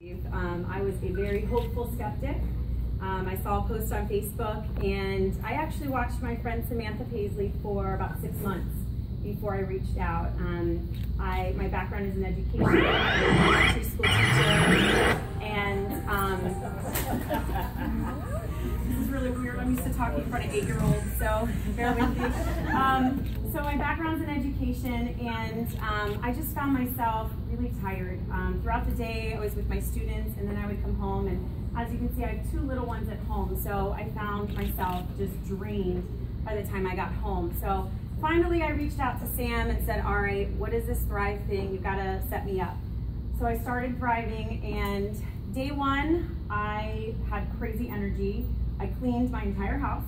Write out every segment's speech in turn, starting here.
I was a very hopeful skeptic. I saw a post on Facebook, and I actually watched my friend Samantha Paisley for about 6 months before I reached out. My background is in education. I'm an elementary school teacher, and this is really weird. I'm used to talking in front of 8-year-olds, so bear with me. So my background's in education, and I just found myself really tired. Throughout the day, I was with my students, and then I would come home, and as you can see, I have 2 little ones at home, so I found myself just drained by the time I got home. So finally, I reached out to Sam and said, all right, what is this Thrive thing? You've got to set me up. So I started thriving, and day 1, I had crazy energy. I cleaned my entire house.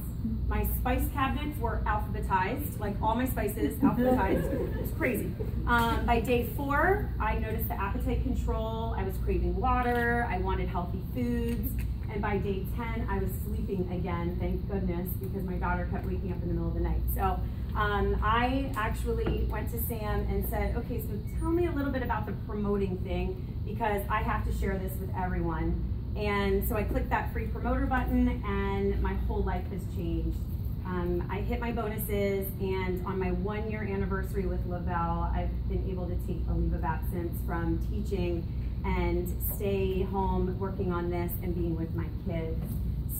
My spice cabinets were alphabetized, like all my spices alphabetized. It was crazy. By day 4, I noticed the appetite control. I was craving water. I wanted healthy foods. And by day 10, I was sleeping again, thank goodness, because my daughter kept waking up in the middle of the night. So I actually went to Sam and said, okay, so tell me a little bit about the promoting thing, because I have to share this with everyone. And so I clicked that free promoter button, and my whole life has changed. I hit my bonuses, and on my 1-year anniversary with Le-Vel, I've been able to take a leave of absence from teaching and stay home working on this and being with my kids.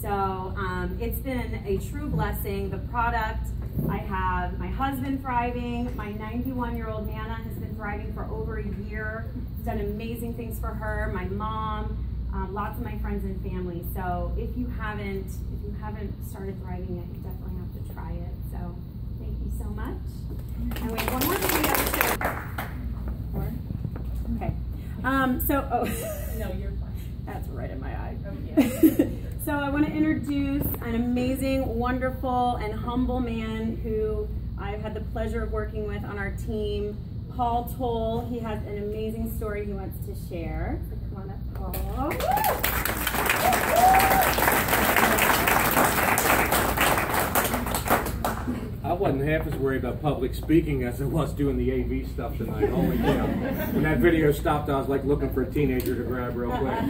So it's been a true blessing. The product, I have my husband thriving. My 91-year-old Nana has been thriving for over a year. It's done amazing things for her. My mom. Lots of my friends and family. So if you haven't started thriving yet, you definitely have to try it. So thank you so much. And we have one more thing we have to share. Okay. No, you're fine. That's right in my eye. Oh, yeah. So I want to introduce an amazing, wonderful, and humble man who I've had the pleasure of working with on our team, Paul Toll. He has an amazing story he wants to share. So come on up, Paul. I wasn't half as worried about public speaking as I was doing the AV stuff tonight. Holy cow. When that video stopped, I was like looking for a teenager to grab real quick.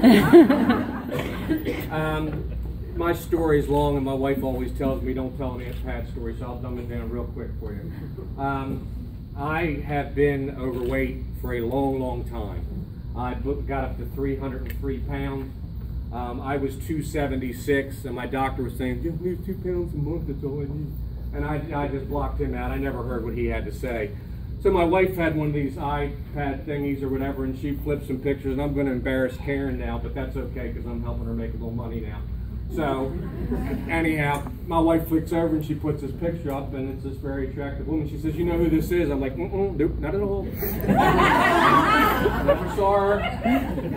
My story is long, and my wife always tells me don't tell an Aunt Pat story, so I'll dumb it down real quick for you. I have been overweight for a long, long time. I got up to 303 pounds. I was 276, and my doctor was saying, just lose 2 pounds a month, that's all I need. And I just blocked him out. I never heard what he had to say. So my wife had one of these iPad thingies or whatever, and she flipped some pictures, and I'm going to embarrass Karen now, but that's okay because I'm helping her make a little money now. So anyhow, my wife flicks over and she puts this picture up, and it's this very attractive woman. She says, you know who this is? I'm like, nope, not at all. Never saw her.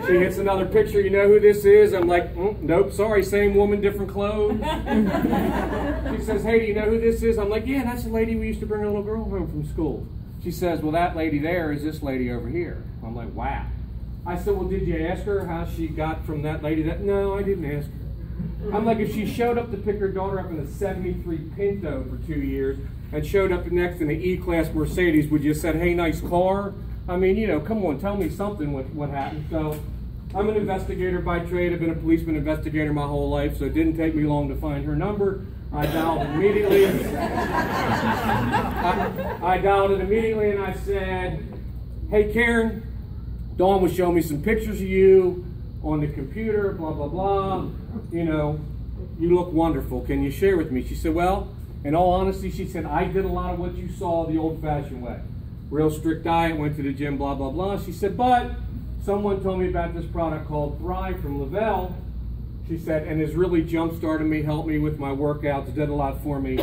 She hits another picture, you know who this is? I'm like, nope, sorry, same woman, different clothes. She says, hey, do you know who this is? I'm like, yeah, that's the lady we used to bring a little girl home from school. She says, well, that lady there is this lady over here. I'm like, wow. I said, well, did you ask her how she got from that lady? No, I didn't ask her. I'm like, if she showed up to pick her daughter up in a 73 Pinto for 2 years and showed up next in the E-Class Mercedes, would you have said, hey, nice car? I mean, you know, come on, tell me something what happened. So I'm an investigator by trade. I've been a policeman investigator my whole life, so it didn't take me long to find her number. I dialed it immediately. I dialed it immediately, and I said, hey, Karen, Dawn was showing me some pictures of you on the computer, blah, blah, blah. You know, you look wonderful. Can you share with me? She said, well, in all honesty, she said, I did a lot of what you saw the old-fashioned way. Real strict diet, went to the gym, blah, blah, blah. She said, but someone told me about this product called Thrive from Le-Vel. She said, and has really jump-started me, helped me with my workouts, did a lot for me.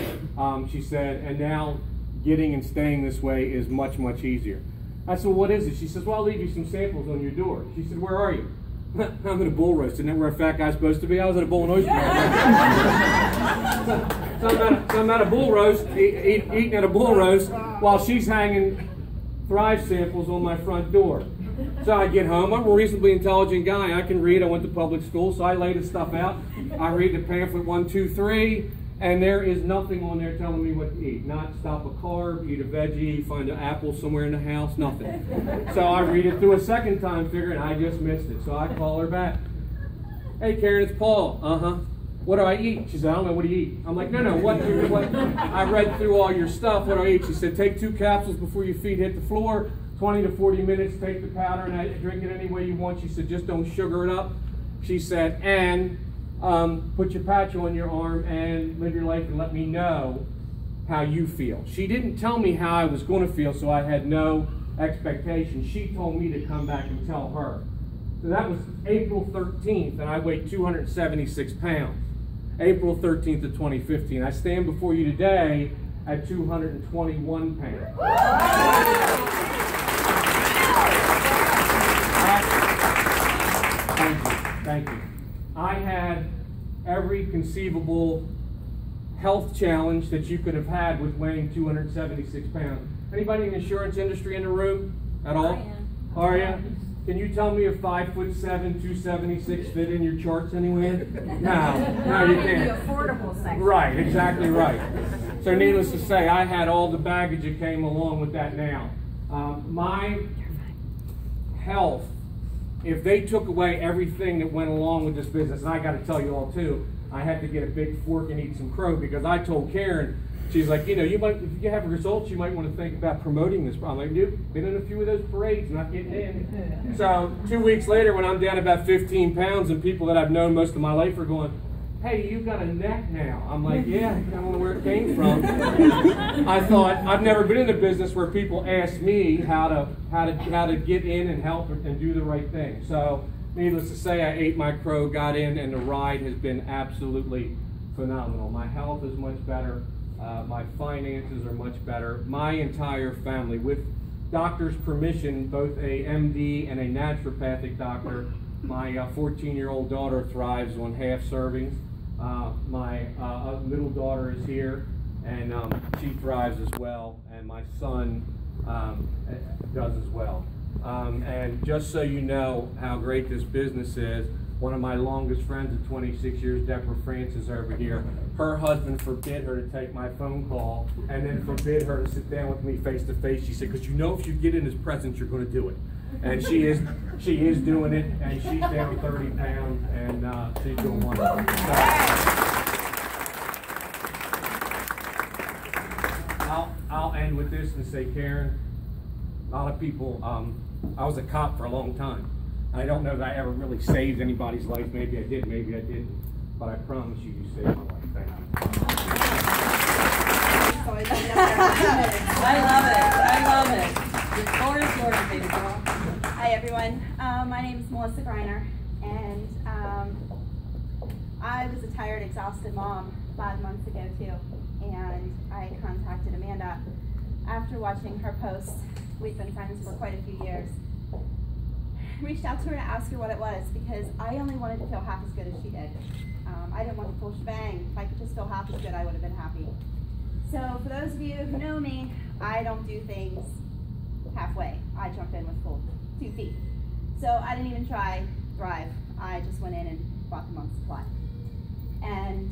She said, and now getting and staying this way is much, much easier. I said, well, what is it? She says, well, I'll leave you some samples on your door. She said, where are you? I'm at a bull roast. Isn't that where a fat guy's supposed to be? I was at a bull and oyster roast. So I'm at a bull roast, eating at a bull roast, while she's hanging Thrive samples on my front door. So I get home. I'm a reasonably intelligent guy. I can read. I went to public school, so I lay the stuff out. I read the pamphlet 1, 2, 3, And there is nothing on there telling me what to eat. Not stop a carb, eat a veggie, find an apple somewhere in the house, nothing. So I read it through a second time, figuring I just missed it. So I call her back. Hey Karen, it's Paul. What do I eat? She said, I don't know, what do you eat? I'm like, no, what? I read through all your stuff, what do I eat? She said, take 2 capsules before your feet hit the floor, 20 to 40 minutes, take the powder and drink it any way you want. She said, just don't sugar it up. She said, and put your patch on your arm and live your life and let me know how you feel. She didn't tell me how I was going to feel, so I had no expectation. She told me to come back and tell her. So that was April 13th, and I weighed 276 pounds. April 13th of 2015. I stand before you today at 221 pounds. Thank you. I had every conceivable health challenge that you could have had with weighing 276 pounds. Anybody in the insurance industry in the room at all? Are you? Can you tell me if 5'7", 276 fit in your charts anywhere? No, you can't. The affordable section. Right, exactly right. So needless to say, I had all the baggage that came along with that now. My health, if they took away everything that went along with this business, and I got to tell you all too, I had to get a big fork and eat some crow because I told Karen, she's like, you know, you might, if you have results, you might want to think about promoting this. I'm like, dude, been in a few of those parades, not getting in. So 2 weeks later, when I'm down about 15 pounds, and people that I've known most of my life are going, hey, you've got a neck now. I'm like, yeah, I don't know where it came from. I thought, I've never been in a business where people ask me how to get in and help and do the right thing. So needless to say, I ate my crow, got in, and the ride has been absolutely phenomenal. My health is much better. My finances are much better. My entire family, with doctor's permission, both a MD and a naturopathic doctor, my 14-year-old daughter thrives on half servings. My middle daughter is here, and she thrives as well, and my son does as well. And just so you know how great this business is, one of my longest friends of 26 years, Deborah Francis over here, her husband forbid her to take my phone call and then forbid her to sit down with me face to face. She said, because you know if you get in his presence, you're going to do it. And she is doing it, and she's down 30 pounds, and she's doing wonderful. I'll end with this and say, Karen, a lot of people, I was a cop for a long time. I don't know that I ever really saved anybody's life. Maybe I did, maybe I didn't. But I promise you, you saved my life. Thank you. I love it. The floor is yours, baby girl. Hi, everyone. My name is Melissa Greiner, and I was a tired, exhausted mom 5 months ago, too. And I contacted Amanda after watching her post. We've been friends for quite a few years. Reached out to her to ask her what it was because I only wanted to feel half as good as she did. I didn't want the full shebang. If I could just feel half as good, I would have been happy. So for those of you who know me, I don't do things halfway. I jump in with full 2 feet. So I didn't even try Thrive. I just went in and bought the month's supply. And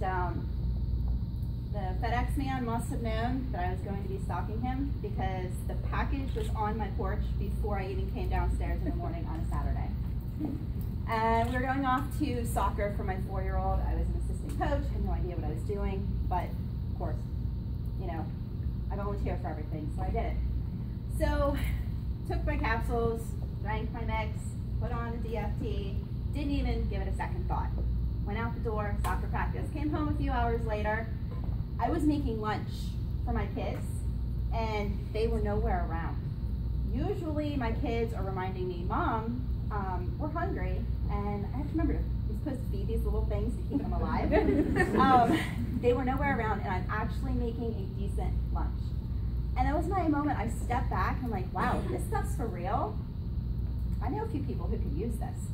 the FedEx man must have known that I was going to be stalking him because the package was on my porch before I even came downstairs in the morning on a Saturday. And we were going off to soccer for my 4-year-old. I was an assistant coach, had no idea what I was doing, but of course, you know, I volunteer for everything, so I did it. So, took my capsules, drank my mix, put on the DFT, didn't even give it a second thought. Went out the door, soccer practice, came home a few hours later. I was making lunch for my kids, and they were nowhere around. Usually my kids are reminding me, Mom, we're hungry, and I have to remember, you're supposed to feed these little things to keep them alive. They were nowhere around, and I'm actually making a decent lunch. And that was my moment. I stepped back, and I'm like, wow, this stuff's for real. I know a few people who could use this.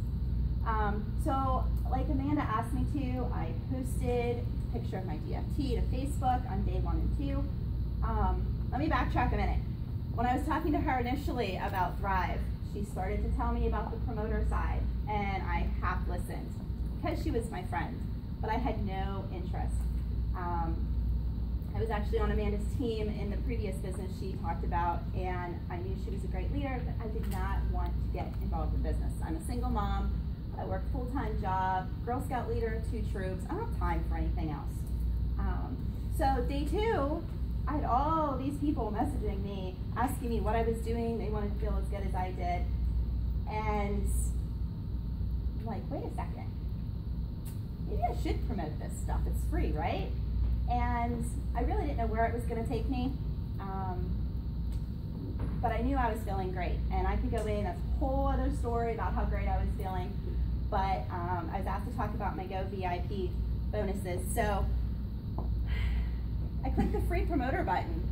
So, like Amanda asked me to, I posted a picture of my DFT to Facebook on day 1 and 2. Let me backtrack a minute. When I was talking to her initially about Thrive, she started to tell me about the promoter side, and I half listened because she was my friend, but I had no interest. I was actually on Amanda's team in the previous business she talked about, and I knew she was a great leader, but I did not want to get involved in business. I'm a single mom. I work a full-time job, Girl Scout leader of 2 troops. I don't have time for anything else. So day 2, I had all these people messaging me, asking me what I was doing. They wanted to feel as good as I did. And I'm like, wait a second. Maybe I should promote this stuff. It's free, right? And I really didn't know where it was going to take me. But I knew I was feeling great. And I could go in, that's a whole other story about how great I was feeling. But I was asked to talk about my Go VIP bonuses. So I clicked the free promoter button,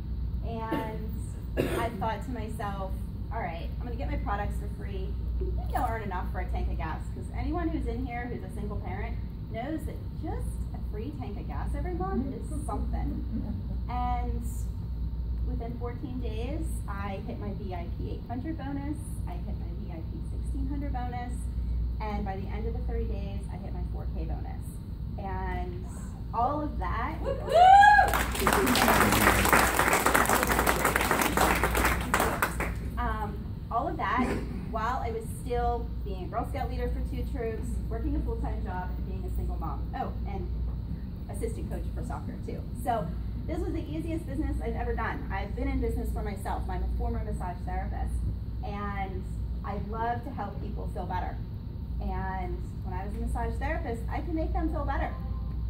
and I thought to myself, all right, I'm gonna get my products for free. Maybe I'll earn enough for a tank of gas, because anyone who's in here who's a single parent knows that just a free tank of gas every month is something. And within 14 days, I hit my VIP 800 bonus, I hit my VIP 1600 bonus, and by the end of the 30 days, I hit my 4K bonus. And all of that, while I was still being a Girl Scout leader for 2 troops, working a full-time job, and being a single mom. Oh, and assistant coach for soccer too. So this was the easiest business I've ever done. I've been in business for myself. I'm a former massage therapist, and I love to help people feel better. And when I was a massage therapist, I could make them feel better.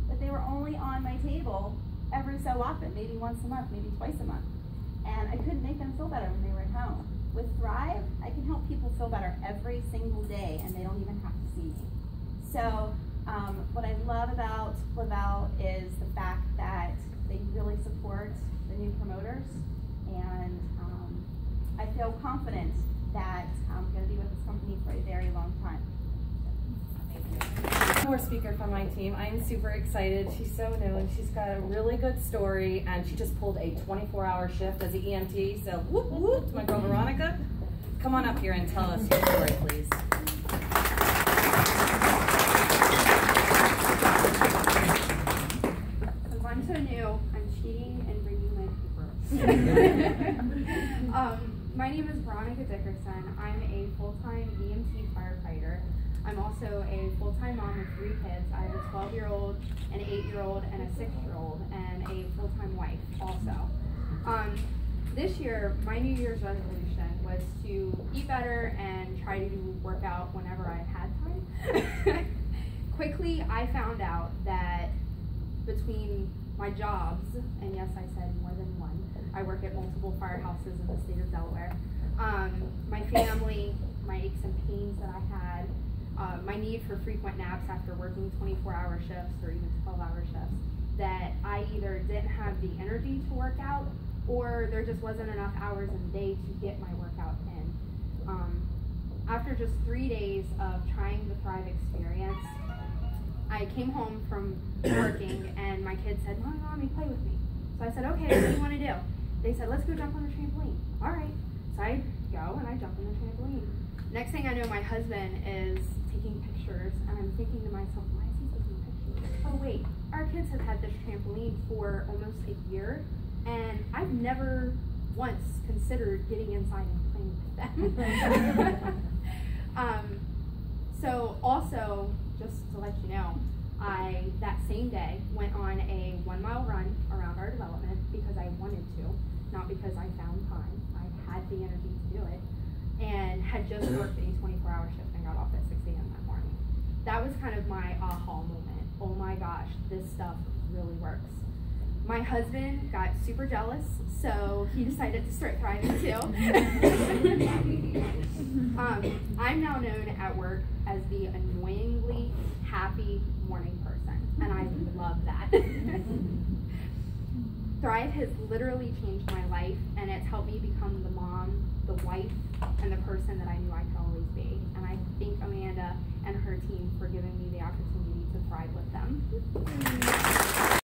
But they were only on my table every so often, maybe once a month, maybe twice a month. And I couldn't make them feel better when they were at home. With Thrive, I can help people feel better every single day, and they don't even have to see me. So what I love about Le-Vel is the fact that they really support the new promoters, and I feel confident that I'm going to be with this company for a very long time. One more speaker from my team. I'm super excited. She's so new and she's got a really good story, and she just pulled a 24-hour shift as an EMT. So whoop whoop to my girl Veronica. Come on up here and tell us your story, please. Since I'm so new, I'm cheating and bringing my paper. My name is Veronica Dickerson. I'm a full-time EMT firefighter. I'm also a full-time mom of 3 kids. I have a 12-year-old, an 8-year-old, and a 6-year-old, and a full-time wife also. This year, my New Year's resolution was to eat better and try to work out whenever I had time. Quickly, I found out that between my jobs, and yes, I said more than one, I work at multiple firehouses in the state of Delaware, my family, my aches and pains that I had, my need for frequent naps after working 24-hour shifts or even 12-hour shifts, that I either didn't have the energy to work out or there just wasn't enough hours in the day to get my workout in. After just 3 days of trying the Thrive experience, I came home from working and my kids said, Mommy, play with me. So I said, okay, what do you want to do? They said, let's go jump on the trampoline. All right. So I go and I jump on the trampoline. Next thing I know, my husband is taking pictures, and I'm thinking to myself, why is he taking pictures? Oh wait, our kids have had this trampoline for almost a year, and I've never once considered getting inside and playing with them. So also, just to let you know, I, that same day, went on a 1-mile run around our development because I wanted to, not because I found time. I had the energy to do it, and had just worked a 24-hour shift and got off at 6 a.m. that morning. That was kind of my aha moment. Oh my gosh, this stuff really works. My husband got super jealous, so he decided to start thriving too. I'm now known at work as the annoyingly happy morning person, and I love that. Thrive has literally changed my life, and it's helped me become the mom, the wife, and the person that I knew I could always be. And I thank Amanda and her team for giving me the opportunity to thrive with them.